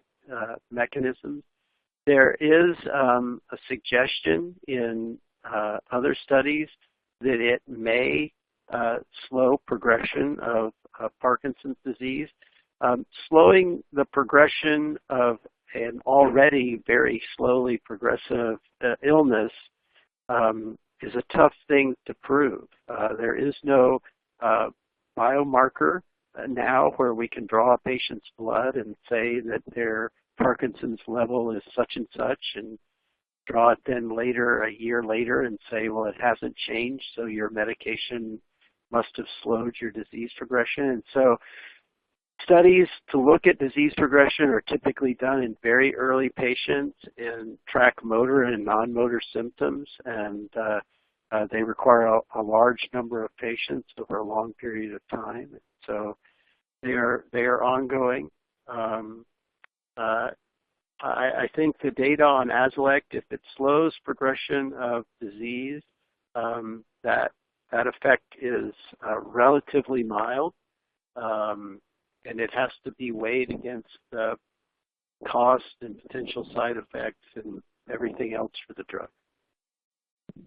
mechanisms. There is a suggestion in other studies that it may slow progression of Parkinson's disease. Slowing the progression of an already very slowly progressive illness is a tough thing to prove. There is no biomarker now where we can draw a patient's blood and say that their Parkinson's level is such and such, and draw it then later, a year later, and say, well, it hasn't changed, so your medication must have slowed your disease progression. And so studies to look at disease progression are typically done in very early patients and track motor and non-motor symptoms, and they require a large number of patients over a long period of time. So they are ongoing. I think the data on Azilect, if it slows progression of disease, that effect is relatively mild, and it has to be weighed against the cost and potential side effects and everything else for the drug.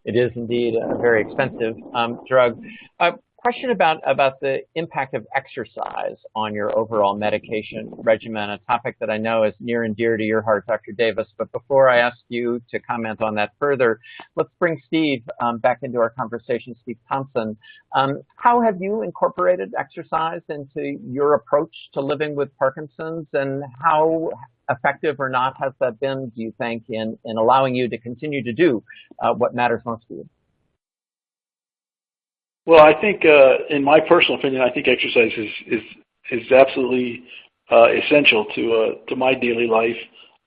It is indeed a very expensive drug. Question about the impact of exercise on your overall medication regimen, a topic that I know is near and dear to your heart, Dr. Davis. But before I ask you to comment on that further, let's bring Steve back into our conversation, Steve Thompson. How have you incorporated exercise into your approach to living with Parkinson's, and how effective or not has that been, do you think, in allowing you to continue to do what matters most to you? Well, I think, in my personal opinion, I think exercise is absolutely essential to my daily life.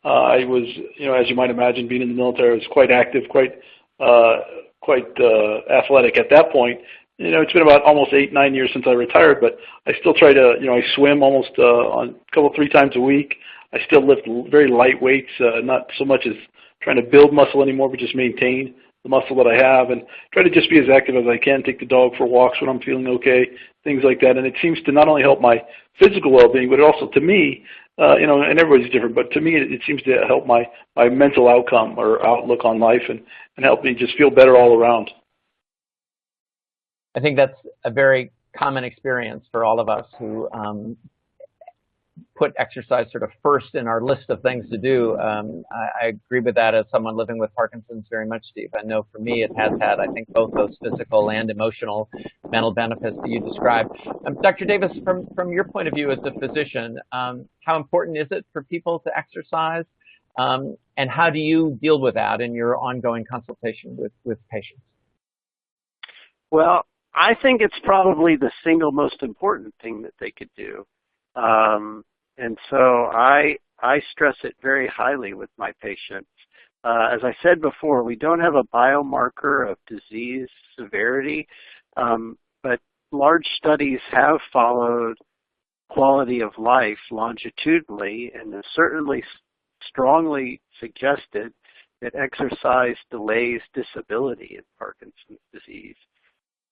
I was, as you might imagine, being in the military, I was quite active, quite athletic at that point. It's been about almost 8-9 years since I retired, but I still try to, I swim almost on a couple, 3 times a week. I still lift very light weights, not so much as trying to build muscle anymore, but just maintain the muscle that I have, and try to just be as active as I can, take the dog for walks when I'm feeling okay, things like that. And it seems to not only help my physical well-being, but also to me, and everybody's different, but to me it seems to help my mental outcome or outlook on life, and help me just feel better all around. I think that's a very common experience for all of us who put exercise sort of first in our list of things to do. I agree with that as someone living with Parkinson's very much, Steve. I know for me it has had, I think, both those physical and emotional mental benefits that you described. Dr. Davis, from your point of view as a physician, how important is it for people to exercise? And how do you deal with that in your ongoing consultation with patients? Well, I think it's probably the single most important thing that they could do. And so I stress it very highly with my patients. As I said before, we don't have a biomarker of disease severity, but large studies have followed quality of life longitudinally, and have certainly strongly suggested that exercise delays disability in Parkinson's disease.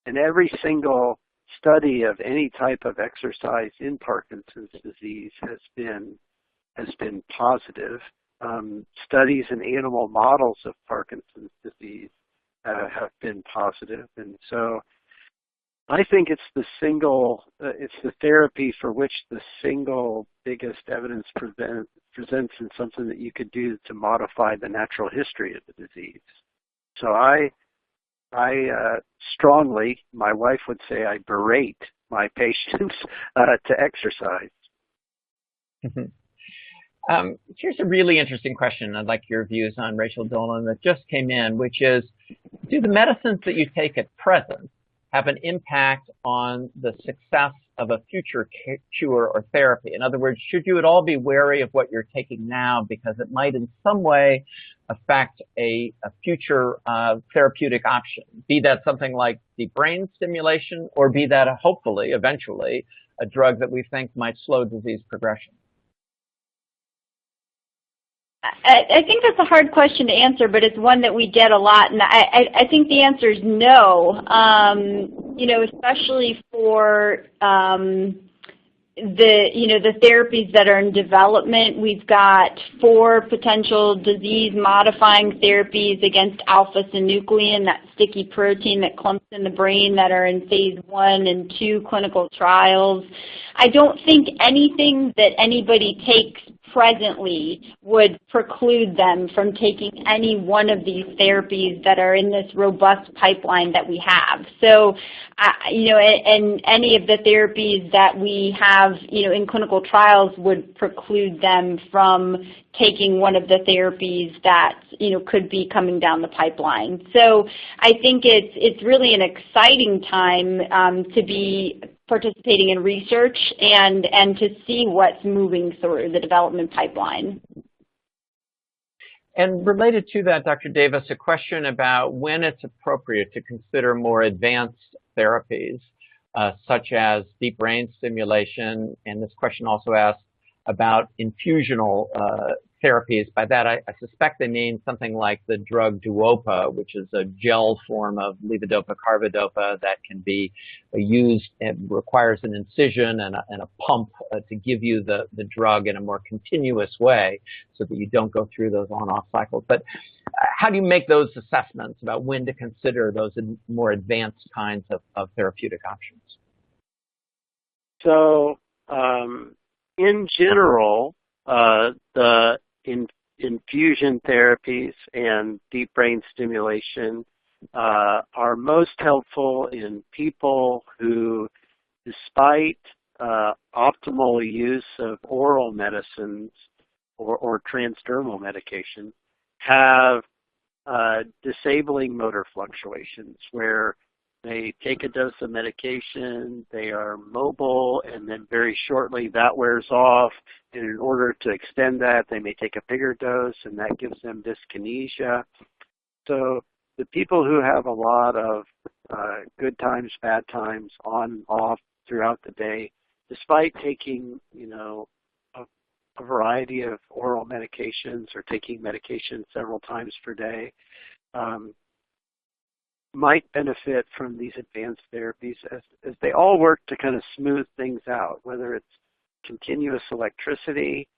And every single study of any type of exercise in Parkinson's disease has been positive. Studies in animal models of Parkinson's disease have been positive, and so I think it's the therapy for which the single biggest evidence presents in something that you could do to modify the natural history of the disease. So I strongly, my wife would say, I berate my patients to exercise. Mm-hmm. Here's a really interesting question. I'd like your views on, Rachel Dolan, that just came in, which is, do the medicines that you take at present have an impact on the success of a future cure or therapy? In other words, should you at all be wary of what you're taking now because it might in some way affect a future therapeutic option, be that something like deep brain stimulation, or be that hopefully, eventually, a drug that we think might slow disease progression? I think that's a hard question to answer, but it's one that we get a lot, and I think the answer is no. Especially for the therapies that are in development. We've got 4 potential disease-modifying therapies against alpha-synuclein, that sticky protein that clumps in the brain, that are in phase 1 and 2 clinical trials. I don't think anything that anybody takes presently would preclude them from taking any one of these therapies that are in this robust pipeline that we have. So, and any of the therapies that we have, in clinical trials would preclude them from taking one of the therapies that, could be coming down the pipeline. So I think it's really an exciting time to be participating in research and to see what's moving through the development pipeline. And related to that, Dr. Davis, a question about when it's appropriate to consider more advanced therapies, such as deep brain stimulation. And this question also asks about infusional therapies. By that, I suspect they mean something like the drug duopa, which is a gel form of levodopa carbidopa that can be used and requires an incision and a pump to give you the drug in a more continuous way so that you don't go through those on-off cycles. But how do you make those assessments about when to consider those more advanced kinds of therapeutic options? So, in general, the infusion therapies and deep brain stimulation are most helpful in people who, despite optimal use of oral medicines or transdermal medication, have disabling motor fluctuations where they take a dose of medication, they are mobile, and then very shortly that wears off. And in order to extend that, they may take a bigger dose, and that gives them dyskinesia. So the people who have a lot of good times, bad times, on, off throughout the day, despite taking, a variety of oral medications or taking medication several times per day, might benefit from these advanced therapies as they all work to kind of smooth things out, whether it's continuous electricity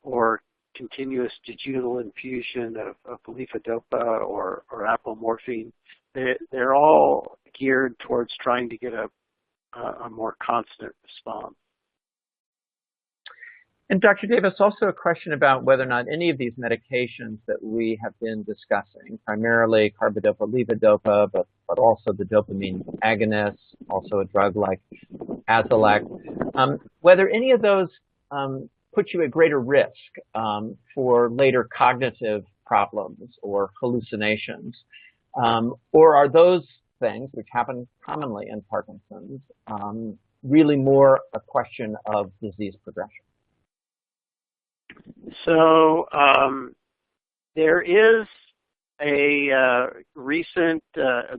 or continuous jejunal infusion of levodopa or apomorphine. They're all geared towards trying to get a more constant response. And Dr. Davis, also a question about whether or not any of these medications that we have been discussing, primarily carbidopa, levodopa, but also the dopamine agonists, also a drug like Azilect, whether any of those put you at greater risk for later cognitive problems or hallucinations, or are those things, which happen commonly in Parkinson's, really more a question of disease progression? So there is a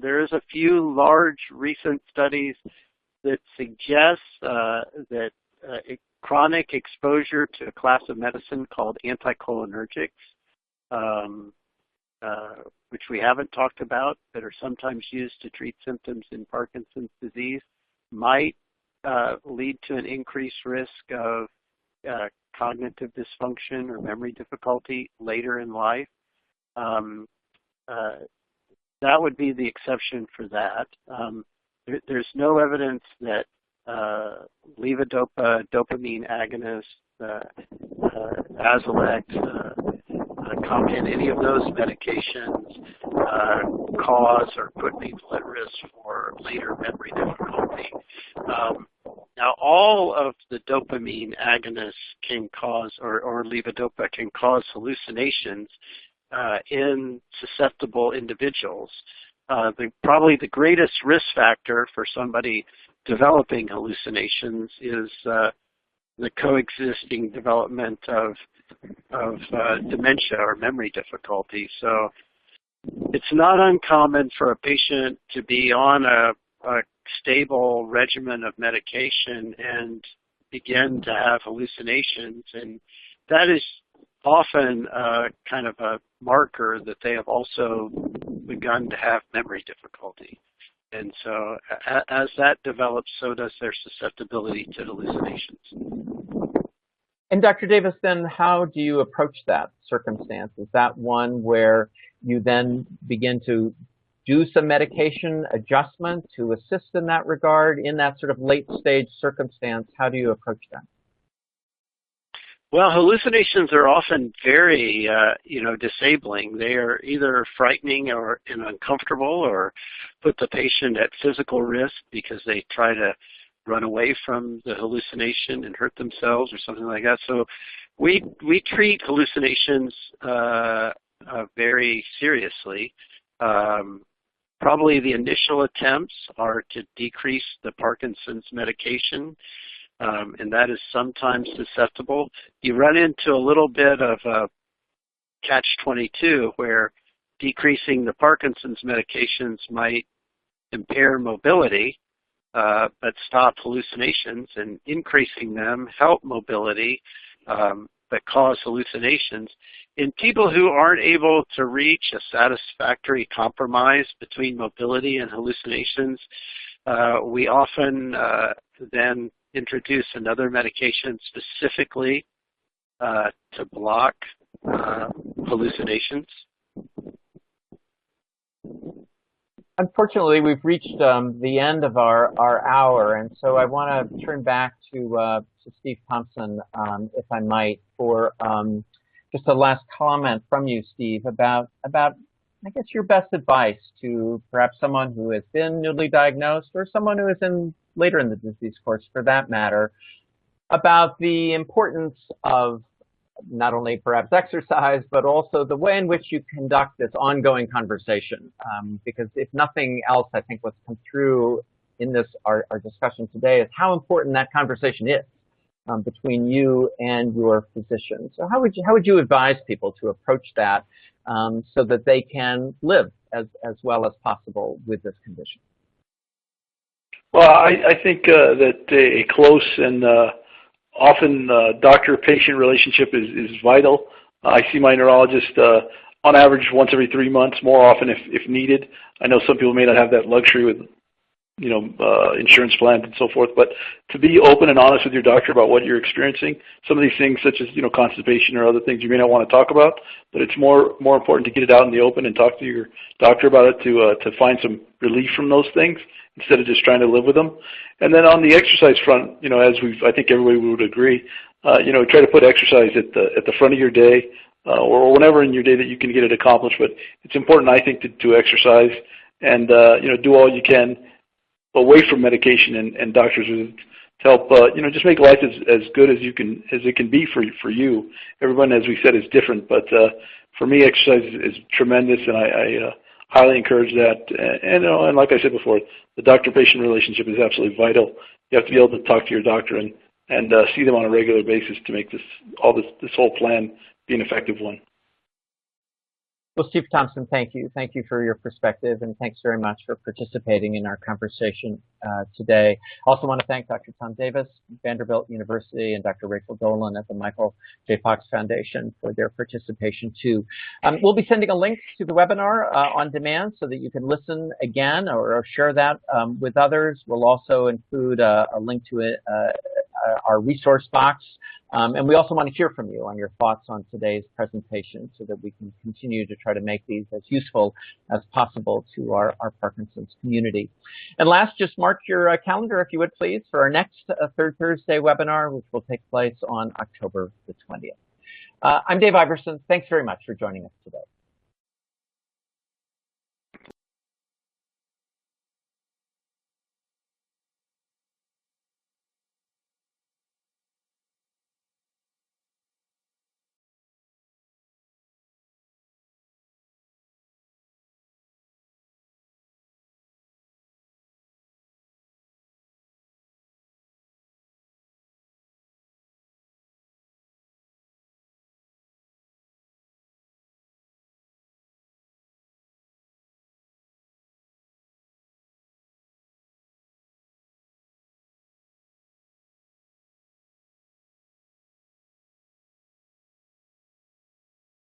there is a few large recent studies that suggest that chronic exposure to a class of medicine called anticholinergics, which we haven't talked about, that are sometimes used to treat symptoms in Parkinson's disease, might lead to an increased risk of cognitive dysfunction or memory difficulty later in life. That would be the exception for that. There's no evidence that levodopa, dopamine agonists, Azilect, and any of those medications cause or put people at risk for later memory difficulty. Now, all of the dopamine agonists can cause, or levodopa can cause hallucinations in susceptible individuals. Probably the greatest risk factor for somebody developing hallucinations is the coexisting development of dementia or memory difficulty. So it's not uncommon for a patient to be on a stable regimen of medication and begin to have hallucinations, and that is often kind of a marker that they have also begun to have memory difficulty. And so as that develops, so does their susceptibility to hallucinations. And Dr. Davis, then how do you approach that circumstance? Is that one where you then begin to do some medication adjustment to assist in that regard? In that sort of late stage circumstance, how do you approach that? Well, hallucinations are often very, disabling. They are either frightening and uncomfortable, or put the patient at physical risk because they try to run away from the hallucination and hurt themselves or something like that. So we treat hallucinations very seriously. Probably the initial attempts are to decrease the Parkinson's medication, and that is sometimes susceptible. You run into a little bit of a catch-22 where decreasing the Parkinson's medications might impair mobility, but stop hallucinations, and increasing them help mobility but cause hallucinations. In people who aren't able to reach a satisfactory compromise between mobility and hallucinations, we often then introduce another medication specifically to block hallucinations. Unfortunately, we've reached the end of our hour, and so I want to turn back to Steve Thompson, if I might, for just a last comment from you, Steve, about I guess your best advice to perhaps someone who has been newly diagnosed or someone who is later in the disease course, for that matter, about the importance of not only perhaps exercise, but also the way in which you conduct this ongoing conversation. Because if nothing else, I think what's come through in our discussion today is how important that conversation is between you and your physician. So how would you advise people to approach that so that they can live as well as possible with this condition? Well, I think that a close and often doctor-patient relationship is vital. I see my neurologist on average once every 3 months, more often if needed. I know some people may not have that luxury with insurance plans and so forth, but to be open and honest with your doctor about what you're experiencing, some of these things such as constipation or other things you may not want to talk about, but it's more important to get it out in the open and talk to your doctor about it to find some relief from those things instead of just trying to live with them. And then on the exercise front, as I think everybody would agree, try to put exercise at the front of your day or whenever in your day that you can get it accomplished. But it's important, I think, to exercise and do all you can away from medication and doctors visits to help just make life as good as it can be for you. Everyone, as we said, is different, but for me, exercise is tremendous, and I highly encourage that. And like I said before, the doctor-patient relationship is absolutely vital. You have to be able to talk to your doctor and see them on a regular basis to make this whole plan be an effective one. Well, Steve Thompson, thank you. Thank you for your perspective, and thanks very much for participating in our conversation today. Also want to thank Dr. Tom Davis, Vanderbilt University, and Dr. Rachel Dolan at the Michael J. Fox Foundation for their participation, too. We'll be sending a link to the webinar on demand so that you can listen again or share that with others. We'll also include a link to it, our resource box. And we also want to hear from you on your thoughts on today's presentation so that we can continue to try to make these as useful as possible to our Parkinson's community. And last, just mark your calendar, if you would please, for our next Third Thursday webinar, which will take place on October the 20th. I'm Dave Iverson. Thanks very much for joining us today.